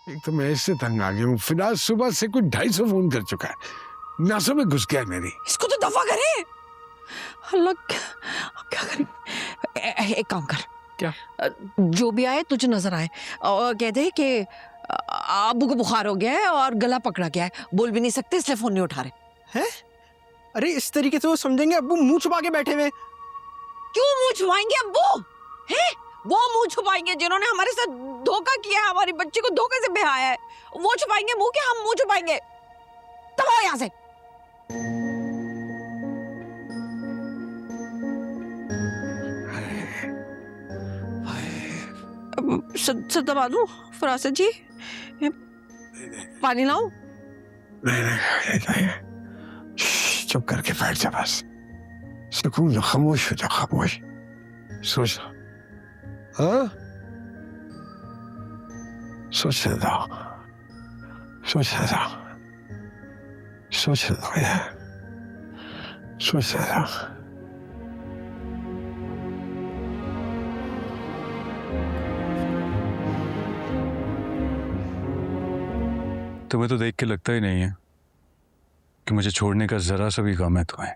एक तो मैं इससे तंग आ गया हूँ, फिलहाल सुबह से कुछ 250 फोन कर चुका है, नसों में घुस गया है मेरी। इसको तो दफा करे। अल्लाह क्या करें। एक काम कर, क्या? जो भी आए तुझे नजर आए और कह दे कि अब्बू को बुखार हो गया है और गला पकड़ा गया है, बोल भी नहीं सकते इसलिए फोन नहीं उठा रहे हैं। अरे इस तरीके से वो समझेंगे अब्बू मुंह छुपा के बैठे हुए। क्यों मुंह छुपाएंगे अब्बू? हैं? वो मुंह छुपाएंगे जिन्होंने हमारे साथ धोखा किया है, हमारी बच्ची को धोखे से ब्याया है। वो छुपाएंगे मुंह के, हम मुंह छुपाएंगे? तब आओ यहाँ से। सर दबा दूं फरासत जी? पानी लाऊं? नहीं, चुप करके बैठ जा बस, सुकून लो, खामोश हो जा, खामोश सोच। हाँ, सोचने दो यार, सोचने दो। तुम्हें तो देख के लगता ही नहीं है कि मुझे छोड़ने का जरा सा भी गम है तुम्हें।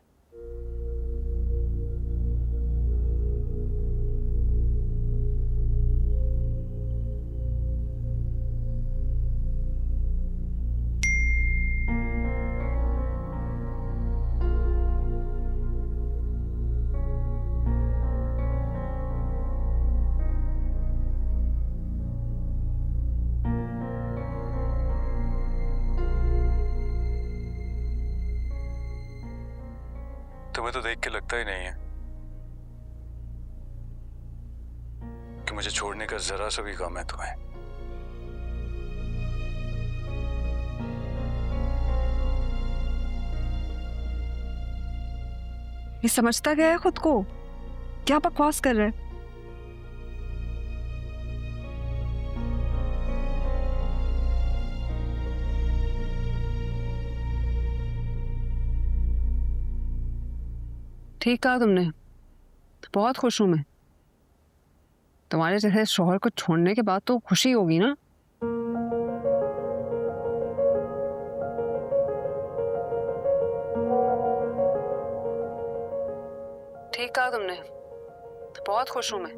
तुम्हें तो देख के लगता ही नहीं है कि मुझे छोड़ने का जरा सा भी गम है तुम्हें। ये समझता क्या है खुद को? क्या बकवास कर रहा है? ठीक कहा तुमने, बहुत खुश हूं मैं। तुम्हारे जैसे शौहर को छोड़ने के बाद तो खुशी होगी ना। ठीक कहा तुमने, बहुत खुश हूं मैं।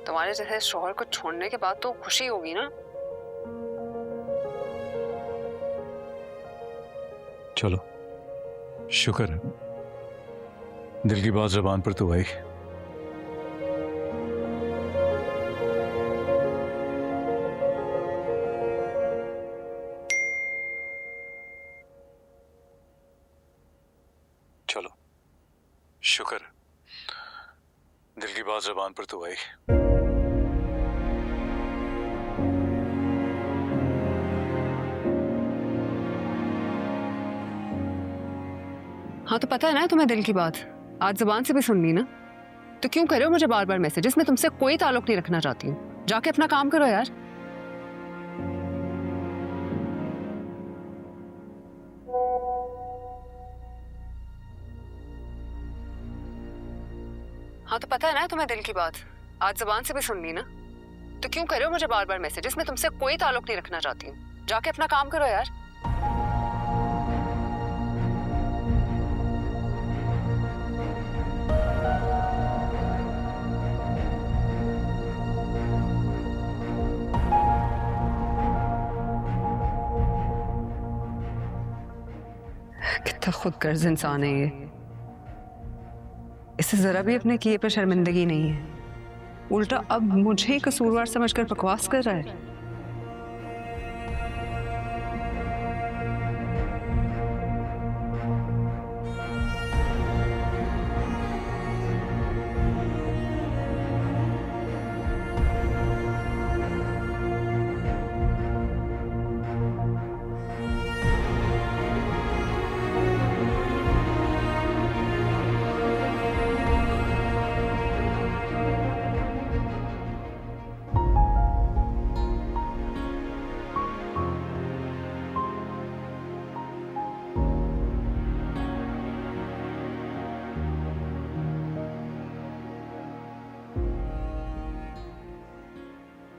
तुम्हारे जैसे शौहर को छोड़ने के बाद तो खुशी होगी ना। चलो, शुक्र है दिल की बात ज़बान पर तो आई। चलो, शुक्र है दिल की बात ज़बान पर तो आई। हाँ तो पता है ना तुम्हें दिल की बात, आज जुबान से भी सुन ली ना, तो क्यों कर रहे हो मुझे बार बार मैसेजेस? मैं तुमसे कोई ताल्लुक नहीं रखना चाहती हूँ, जाके अपना काम करो यार। हाँ तो पता है ना तुम्हें दिल की बात, आज जुबान से भी सुन ली ना, तो क्यों कर रहे हो मुझे बार बार मैसेजेस? मैं तुमसे कोई ताल्लुक नहीं रखना चाहती हूँ, जाके अपना काम करो यार। कितना खुदगर्ज इंसान है ये, इसे जरा भी अपने किए पर शर्मिंदगी नहीं है, उल्टा अब मुझे ही कसूरवार समझकर बकवास कर रहा है।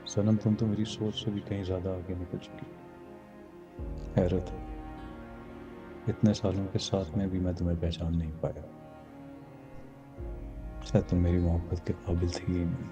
सनम, तुम तो मेरी सोच से भी कहीं ज्यादा आगे निकल चुकी। हैरत है, इतने सालों के साथ में भी मैं तुम्हें पहचान नहीं पाया। शायद तुम मेरी मोहब्बत के काबिल थी ही नहीं।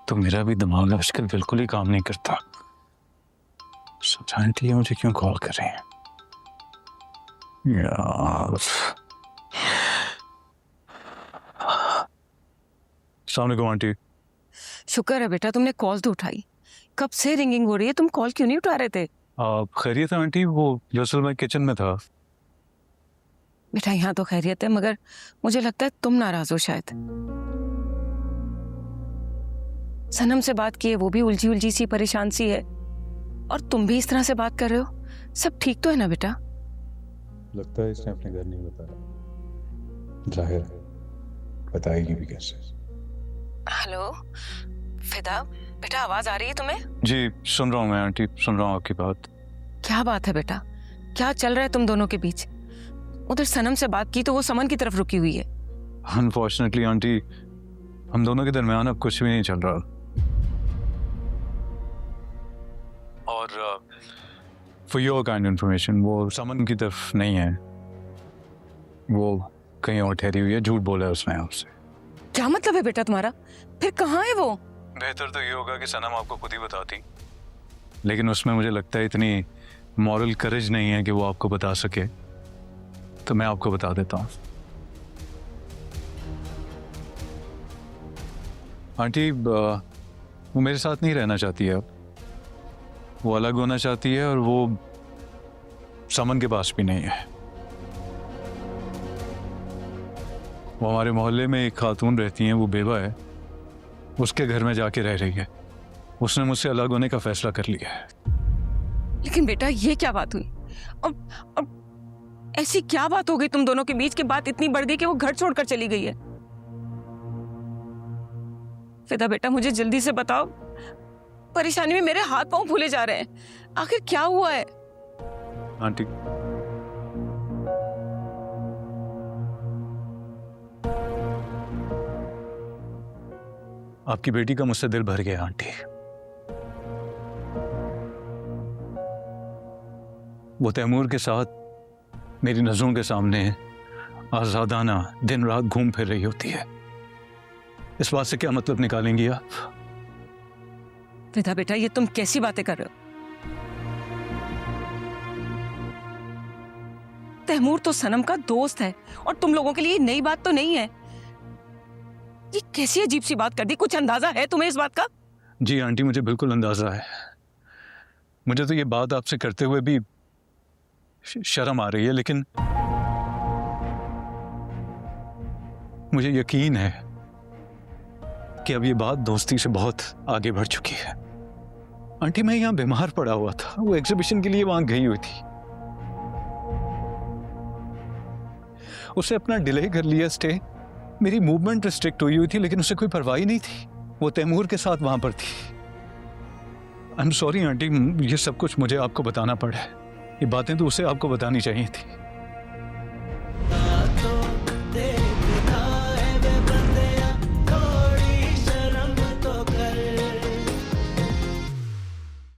तो मेरा भी दिमाग आजकल बिल्कुल ही काम नहीं करता। समझाने ये मुझे क्यों कॉल कर रहे हैं यार। अस्सलाम वालेकुम आंटी। शुक्र है बेटा तुमने कॉल तो उठाई। कब से रिंगिंग हो रही है, तुम कॉल क्यों नहीं उठा रहे थे? खैरियत है आंटी? वो दरअसल मैं किचन में था। बेटा यहाँ तो खैरियत है, मगर मुझे लगता है तुम नाराज हो शायद। सनम से बात की है, वो भी उलझी उलझी सी परेशान सी है, और तुम भी इस तरह से बात कर रहे हो। सब ठीक तो है ना बेटा? लगता है इसने अपने घर नहीं बताया। जाहिर है बताएगी भी कैसे। हेलो फिदा, बेटा आवाज आ रही है तुम्हें? जी सुन रहा हूँ मैं आंटी, सुन रहा हूँ आपकी बात। क्या बात है बेटा, क्या चल रहा है तुम दोनों के बीच? उधर सनम से बात की तो वो समन की तरफ रुकी हुई है। अनफॉर्चुनेटली आंटी, हम दोनों के दरमियान अब कुछ भी नहीं चल रहा। और फॉर योर काइंड इन्फॉर्मेशन, वो समन की तरफ नहीं है, वो कहीं और ठहरी हुई है। झूठ बोला है उसने आपसे। क्या मतलब है बेटा तुम्हारा? फिर कहाँ है वो? बेहतर तो ये होगा कि सनम आपको खुद ही बताती, लेकिन उसमें मुझे लगता है इतनी मॉरल करेज नहीं है कि वो आपको बता सके, तो मैं आपको बता देता हूँ। आंटी वो मेरे साथ नहीं रहना चाहती है अब, वो अलग होना चाहती है, और वो समन के पास भी नहीं है। वो हमारे मोहल्ले में एक खातून रहती हैं, वो बेवा है, उसके घर में जाके रह रही है। उसने मुझसे अलग होने का फैसला कर लिया है। लेकिन बेटा ये क्या बात हुई? अब ऐसी क्या बात हो गई तुम दोनों के बीच की? बात इतनी बढ़ गई कि वो घर छोड़कर चली गई है। फिदा बेटा मुझे जल्दी से बताओ, परेशानी में मेरे हाथ पांव फूले जा रहे हैं। आखिर क्या हुआ है? आंटी आपकी बेटी का मुझसे दिल भर गया आंटी। वो तैमूर के साथ मेरी नजरों के सामने आजादाना दिन रात घूम फिर रही होती है। इस बात से क्या मतलब निकालेंगी आप? फिदा बेटा ये तुम कैसी बातें कर रहे हो? तैमूर तो सनम का दोस्त है, और तुम लोगों के लिए नई बात तो नहीं है। ये कैसी अजीब सी बात कर दी? कुछ अंदाजा है तुम्हें इस बात का? जी आंटी मुझे बिल्कुल अंदाजा है। मुझे तो ये बात आपसे करते हुए भी शर्म आ रही है, लेकिन मुझे यकीन है कि अब ये बात दोस्ती से बहुत आगे बढ़ चुकी है। आंटी मैं यहाँ बीमार पड़ा हुआ था, वो एग्जीबिशन के लिए वहां गई हुई थी। उसे अपना डिले कर लिया स्टे, मेरी मूवमेंट रिस्ट्रिक्ट हुई थी, लेकिन उसे कोई परवाह ही नहीं थी। वो तैमूर के साथ वहां पर थी। आई एम सॉरी आंटी, ये सब कुछ मुझे आपको बताना पड़ा है। ये बातें तो उसे आपको बतानी चाहिए थी।